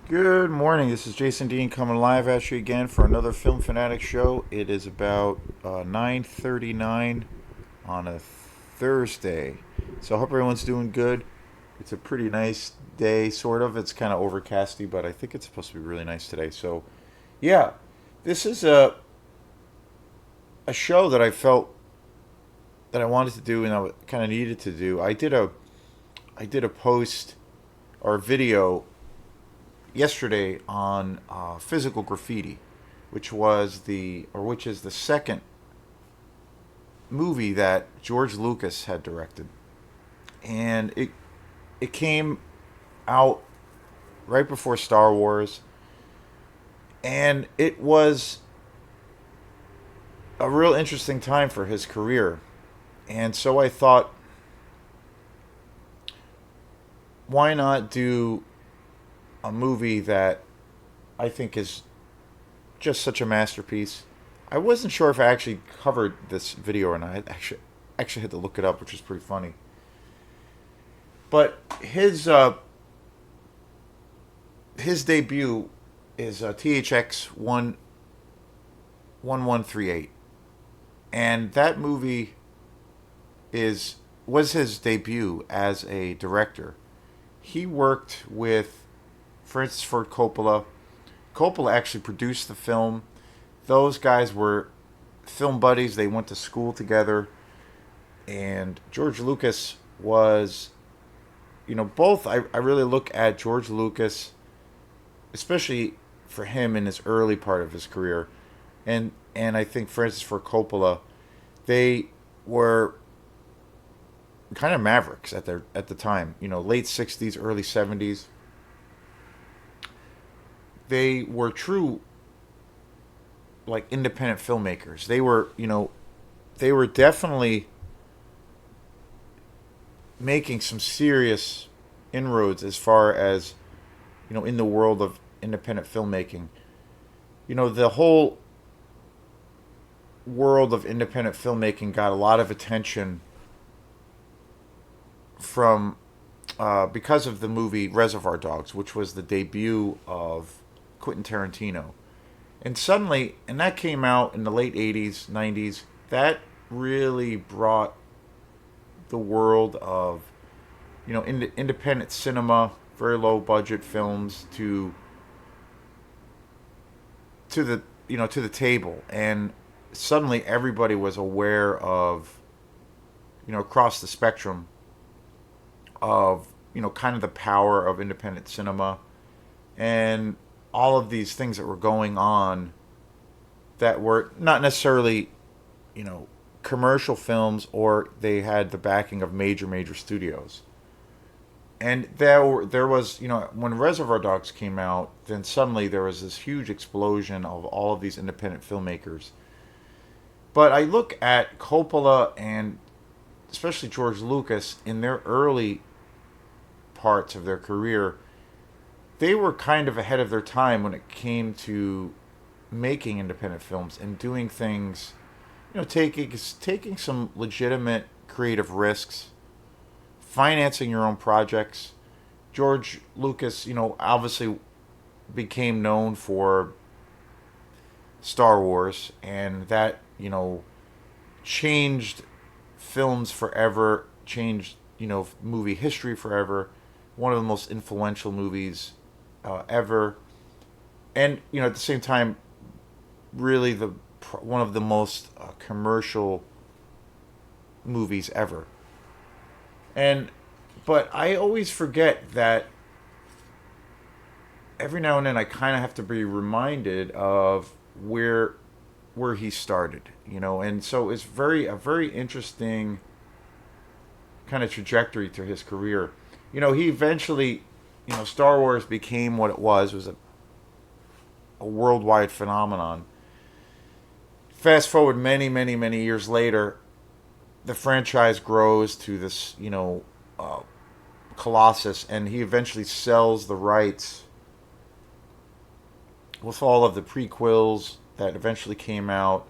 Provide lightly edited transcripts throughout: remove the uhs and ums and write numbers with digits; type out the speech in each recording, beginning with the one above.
Good morning. This is Jason Dean coming live at you again for another Film Fanatic show. It is about 9:39 on a Thursday, so I hope everyone's doing good. It's a pretty nice day, sort of. It's kind of overcasty, but I think it's supposed to be really nice today. So, yeah, this is a show that I felt that I wanted to do and I kind of needed to do. I did a post or a video yesterday on physical graffiti, which is the second movie that George Lucas had directed, and it came out right before Star Wars, and it was a real interesting time for his career, and so I thought, why not do a movie that I think is just such a masterpiece. I wasn't sure if I actually covered this video or not. I actually had to look it up, which is pretty funny. But his debut is THX 1138, and that movie is was his debut as a director. He worked with Francis Ford Coppola. Coppola actually produced the film. Those guys were film buddies. They went to school together, and George Lucas was, both. I really look at George Lucas, especially for him in his early part of his career, and I think Francis Ford Coppola, they were kind of mavericks at the time. Late '60s, early '70s. They were true like independent filmmakers. They were definitely making some serious inroads as far as in the world of independent filmmaking. The whole world of independent filmmaking got a lot of attention from because of the movie Reservoir Dogs, which was the debut of Quentin Tarantino. And that came out in the late '80s, '90s. That really brought the world of independent cinema, very low budget films to the table, and suddenly everybody was aware of across the spectrum of kind of the power of independent cinema and all of these things that were going on that were not necessarily you know commercial films, or they had the backing of major studios. And there was, when Reservoir Dogs came out, then suddenly there was this huge explosion of all of these independent filmmakers. But I look at Coppola and especially George Lucas in their early parts of their career. They were kind of ahead of their time when it came to making independent films and doing things, taking some legitimate creative risks, financing your own projects. George Lucas, obviously became known for Star Wars, and that, changed films forever, changed, movie history forever. One of the most influential movies ever. And, at the same time, really one of the most commercial movies ever. And but I always forget that every now and then I kind of have to be reminded of where he started, and so it's a very interesting kind of trajectory to his career. He eventually, Star Wars became what it was. It was a worldwide phenomenon. Fast forward many years later, the franchise grows to this, colossus, and he eventually sells the rights with all of the prequels that eventually came out,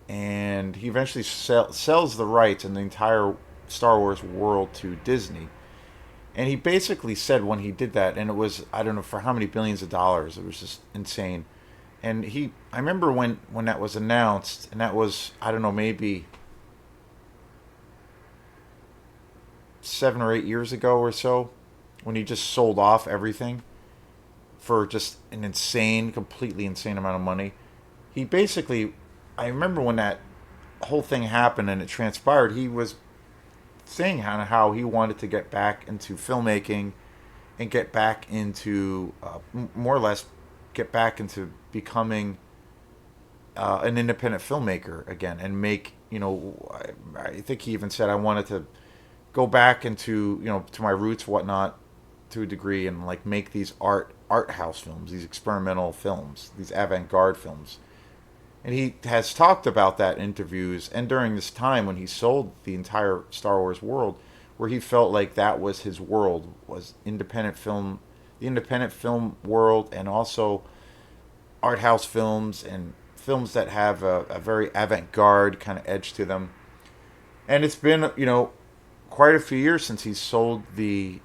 and he eventually sells the rights and the entire Star Wars world to Disney. And he basically said when he did that, and it was, I don't know for how many billions of dollars, it was just insane. And I remember when that was announced, and that was, I don't know, maybe 7 or 8 years ago or so, when he just sold off everything for just an insane, completely insane amount of money. He basically, I remember when that whole thing happened and it transpired, he was saying how he wanted to get back into filmmaking and get back into, more or less, get back into becoming an independent filmmaker again and make, I think he even said I wanted to go back into, to my roots, whatnot, to a degree, and like make these art house films, these experimental films, these avant garde films. And he has talked about that in interviews and during this time when he sold the entire Star Wars world, where he felt like that was his world, was independent film, the independent film world, and also art house films and films that have a very avant garde kind of edge to them. And it's been, quite a few years since he sold the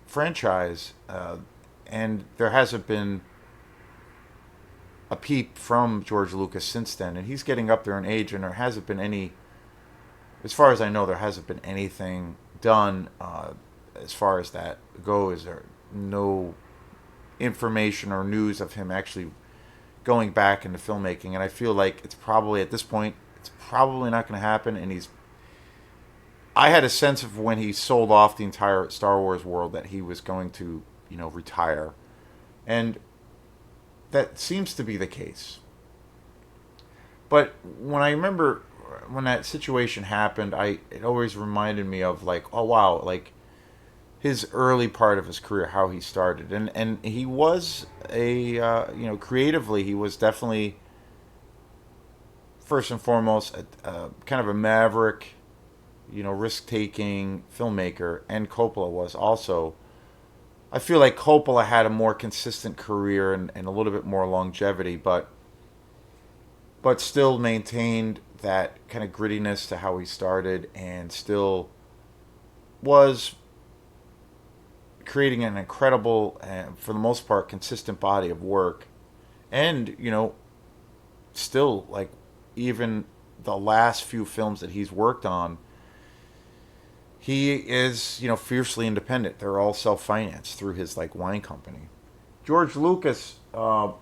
franchise, and there hasn't been a peep from George Lucas since then. And he's getting up there in age, and there hasn't been any, as far as I know, there hasn't been anything done as far as that goes. There no information or news of him actually going back into filmmaking, and I feel like it's probably at this point it's probably not going to happen. And I had a sense of when he sold off the entire Star Wars world that he was going to, retire. And that seems to be the case. But when I remember when that situation happened, it always reminded me of like, oh wow, like his early part of his career, how he started, and he was a creatively he was definitely first and foremost a kind of a maverick, risk taking filmmaker, and Coppola was also. I feel like Coppola had a more consistent career and a little bit more longevity, but still maintained that kind of grittiness to how he started, and still was creating an incredible and for the most part consistent body of work. And still, like, even the last few films that he's worked on, he is, fiercely independent. They're all self-financed through his like wine company. George Lucas, I'm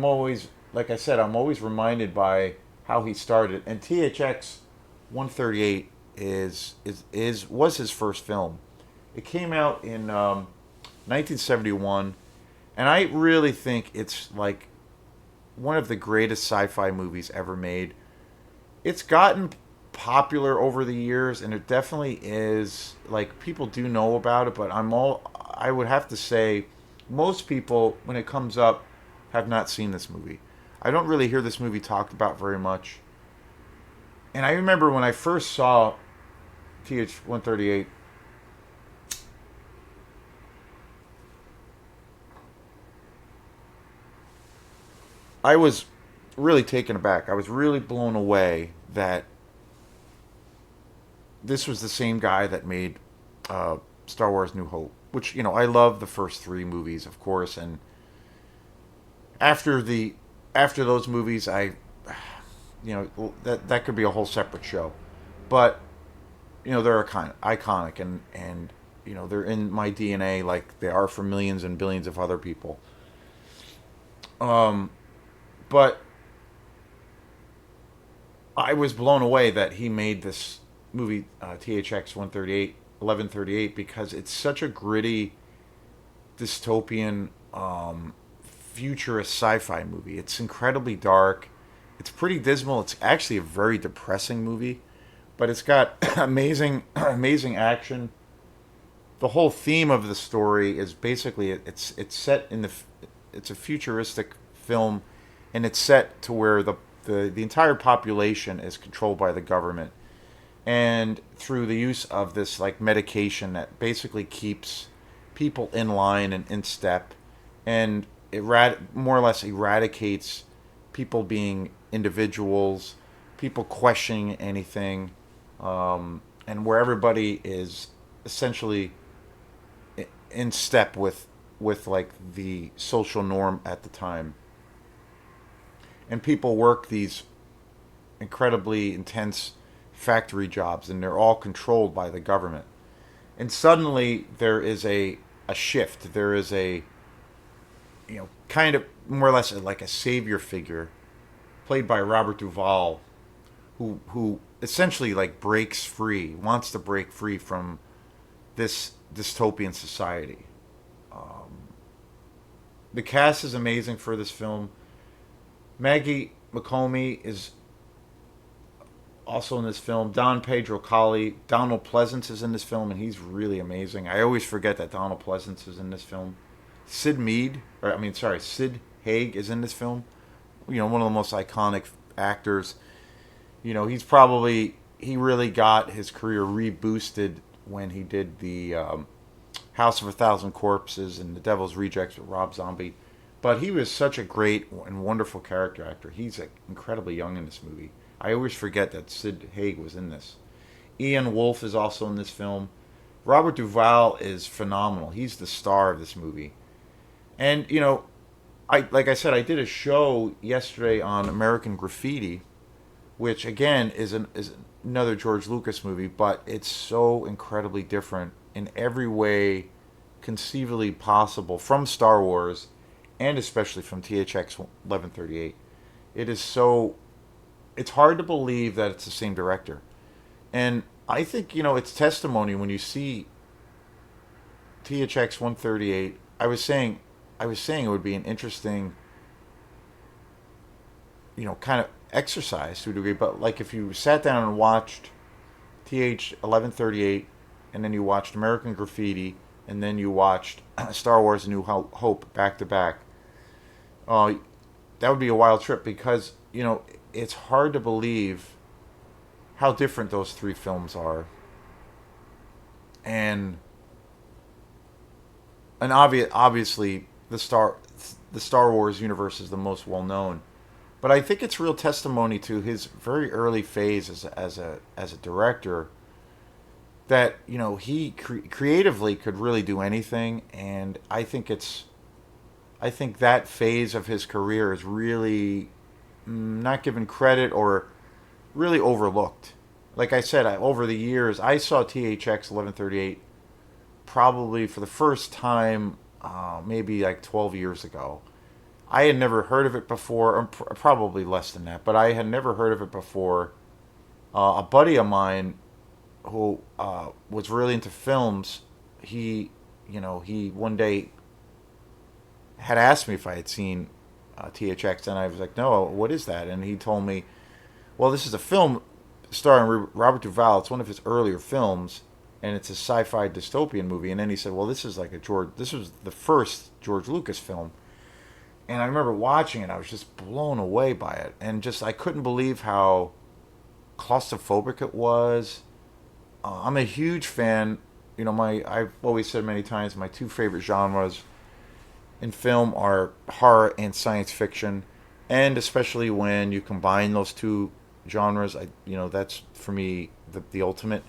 always, like I said, I'm always reminded by how he started. And THX 138 was his first film. It came out in 1971, and I really think it's like one of the greatest sci-fi movies ever made. It's gotten popular over the years, and it definitely is, like, people do know about it, but I would have to say most people, when it comes up, have not seen this movie. I don't really hear this movie talked about very much. And I remember when I first saw TH 138, I was really taken aback. I was really blown away that this was the same guy that made Star Wars New Hope, which, I love the first three movies, of course. And after the after those movies, that could be a whole separate show. But they're iconic, and they're in my DNA like they are for millions and billions of other people. Um, but I was blown away that he made this movie, THX 1138, because it's such a gritty, dystopian, futurist sci-fi movie. It's incredibly dark. It's pretty dismal. It's actually a very depressing movie, but it's got amazing action. The whole theme of the story is basically it's set in it's a futuristic film, and it's set to where the entire population is controlled by the government, and through the use of this like medication that basically keeps people in line and in step, and more or less eradicates people being individuals, people questioning anything, and where everybody is essentially in step with like the social norm at the time. And people work these incredibly intense factory jobs, and they're all controlled by the government. And suddenly there is a shift. There is a, kind of more or less like a savior figure played by Robert Duvall, who essentially like breaks free, wants to break free from this dystopian society. The cast is amazing for this film. Maggie McComey is also in this film. Don Pedro Colley, Donald Pleasance is in this film, and he's really amazing. I always forget that Donald Pleasance is in this film. Sid Haig is in this film. One of the most iconic actors. He really got his career reboosted when he did the House of a Thousand Corpses and The Devil's Rejects with Rob Zombie. But he was such a great and wonderful character actor. He's incredibly young in this movie. I always forget that Sid Haig was in this. Ian Wolfe is also in this film. Robert Duvall is phenomenal. He's the star of this movie. And like I said, I did a show yesterday on American Graffiti, which again is another George Lucas movie, but it's so incredibly different in every way conceivably possible from Star Wars, and especially from THX 1138. It is so, it's hard to believe that it's the same director. And I think, it's testimony when you see THX 138. I was saying it would be an interesting, kind of exercise to a degree, but like if you sat down and watched TH 1138, and then you watched American Graffiti, and then you watched Star Wars: A New Hope back to back, that would be a wild trip because it's hard to believe how different those three films are, and obviously the Star Wars universe is the most well known. But I think it's real testimony to his very early phase as a director that he creatively could really do anything, and I think that phase of his career is really not given credit or really overlooked. Like I said, over the years, I saw THX 1138 probably for the first time, maybe like 12 years ago. I had never heard of it before, or probably less than that, but I had never heard of it before. A buddy of mine who was really into films, he one day had asked me if I had seen THX, and I was like, no, what is that? And he told me, well, this is a film starring Robert Duvall. It's one of his earlier films, and it's a sci-fi dystopian movie. And then he said, well, this is this was the first George Lucas film. And I remember watching it. I was just blown away by it, and just I couldn't believe how claustrophobic it was. I'm a huge fan. I've always said many times my two favorite genres in film are horror and science fiction, and especially when you combine those two genres, that's for me the ultimate.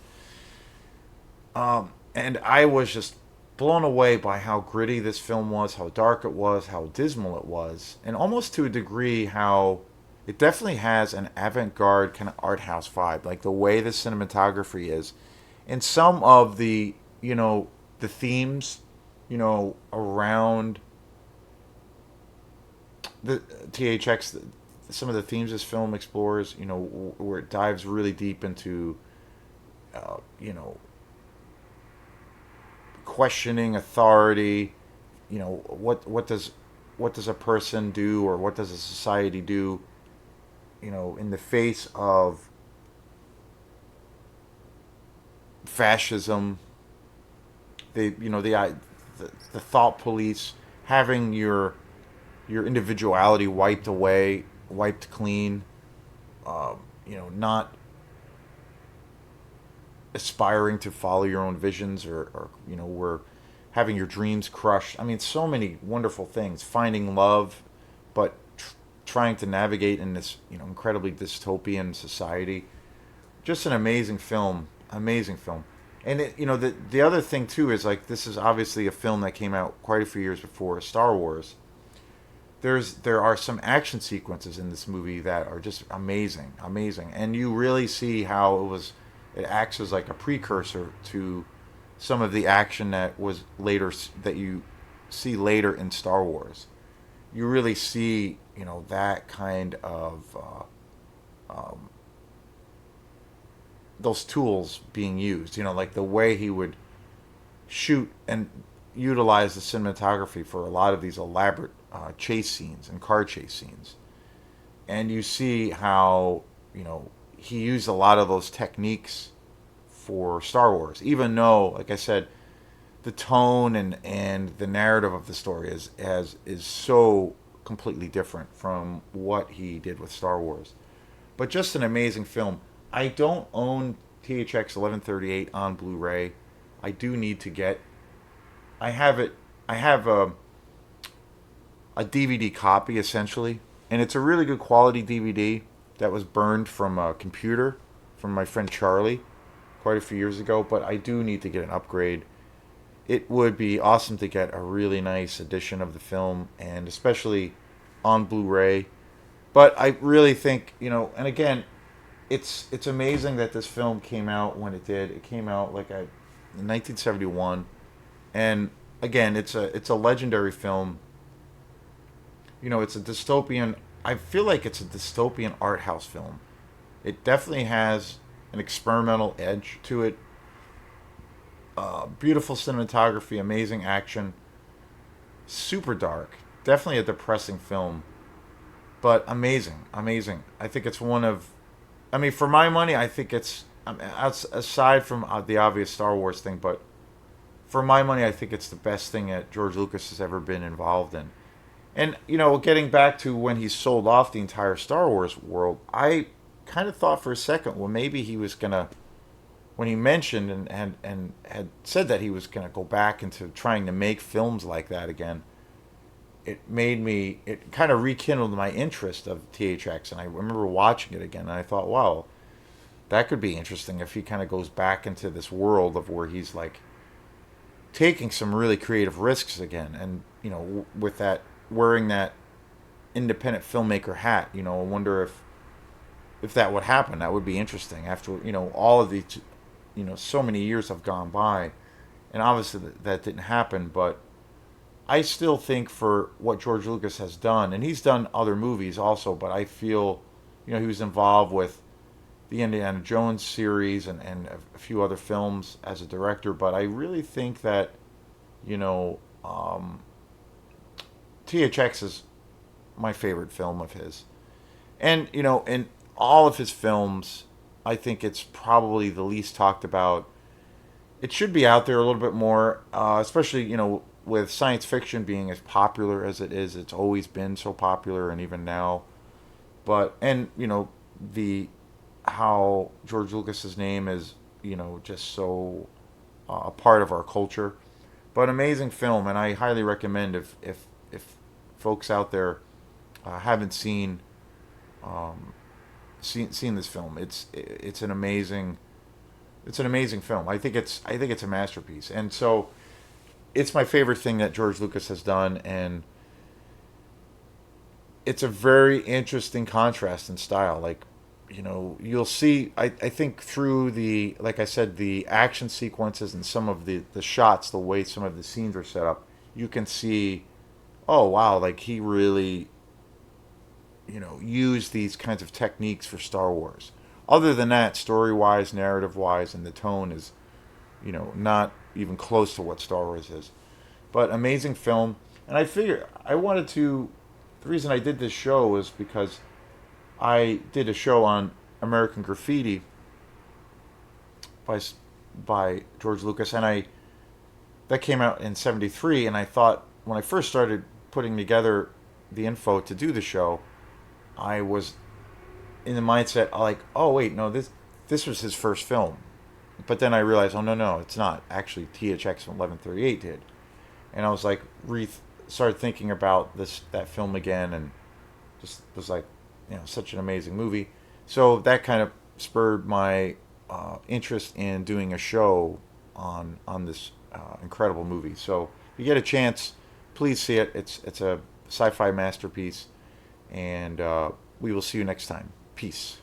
And I was just blown away by how gritty this film was, how dark it was, how dismal it was, and almost to a degree how it definitely has an avant-garde kind of art house vibe, like the way the cinematography is, and some of the themes, around the THX, some of the themes this film explores, where it dives really deep into, questioning authority. What does a person do, or what does a society do, in the face of fascism. The thought police having your individuality wiped away, wiped clean. Not aspiring to follow your own visions, or we're having your dreams crushed. I mean, so many wonderful things. Finding love, but trying to navigate in this incredibly dystopian society. Just an amazing film. Amazing film. And the other thing too is like this is obviously a film that came out quite a few years before Star Wars. There are some action sequences in this movie that are just amazing, amazing, and you really see how it acts as like a precursor to some of the action that was later that you see later in Star Wars. You really see that kind of those tools being used. Like the way he would shoot and utilize the cinematography for a lot of these elaborate chase scenes and car chase scenes. And you see how he used a lot of those techniques for Star Wars, even though, like I said, the tone and the narrative of the story is so completely different from what he did with Star Wars. But just an amazing film. I don't own THX 1138 on Blu-ray. I do need to get. I have it. I have a DVD copy essentially, and it's a really good quality DVD that was burned from a computer from my friend Charlie quite a few years ago. But I do need to get an upgrade. It would be awesome to get a really nice edition of the film, and especially on Blu-ray. But I really think and again, it's amazing that this film came out when it did. It came out in 1971, and again, it's a legendary film. It's a dystopian. I feel like it's a dystopian art house film. It definitely has an experimental edge to it. Beautiful cinematography, amazing action, super dark. Definitely a depressing film, but amazing, amazing. I think it's one of, I mean, for my money, I think it's aside from the obvious Star Wars thing, but for my money, I think it's the best thing that George Lucas has ever been involved in. And getting back to when he sold off the entire Star Wars world, I kind of thought for a second, well, maybe he was gonna, when he mentioned and had said that he was gonna go back into trying to make films like that again. It kind of rekindled my interest of THX, and I remember watching it again, and I thought, wow, that could be interesting if he kind of goes back into this world of where he's like taking some really creative risks again, and with that wearing that independent filmmaker hat, I wonder if that would happen. That would be interesting after all of these, so many years have gone by, and obviously that didn't happen, but I still think for what George Lucas has done, and he's done other movies also, but I feel, he was involved with the Indiana Jones series and a few other films as a director, but I really think that, you know, um, THX is my favorite film of his. And, in all of his films, I think it's probably the least talked about. It should be out there a little bit more, especially, with science fiction being as popular as it is. It's always been so popular, and even now. But, and, the, how George Lucas's name is, just so a part of our culture. But amazing film, and I highly recommend if folks out there haven't um, seen this film. It's an amazing film. I think it's a masterpiece, and so it's my favorite thing that George Lucas has done, and it's a very interesting contrast in style. Like, you'll see. I think through the, like I said, the action sequences and some of the shots, the way some of the scenes are set up, you can see, oh wow, like he really use these kinds of techniques for Star Wars. Other than that, story wise, narrative wise, and the tone is, not even close to what Star Wars is. But amazing film. And I figure I wanted to. The reason I did this show was because I did a show on American Graffiti by by George Lucas, and I that came out in '73. And I thought when I first started putting together the info to do the show, I was in the mindset like, oh wait, no, this was his first film. But then I realized, oh no, no, it's not. Actually, THX 1138 did, and I was like, started thinking about that film again, and just was like, such an amazing movie. So that kind of spurred my interest in doing a show on this incredible movie. So if you get a chance, please see it. It's a sci-fi masterpiece, and we will see you next time. Peace.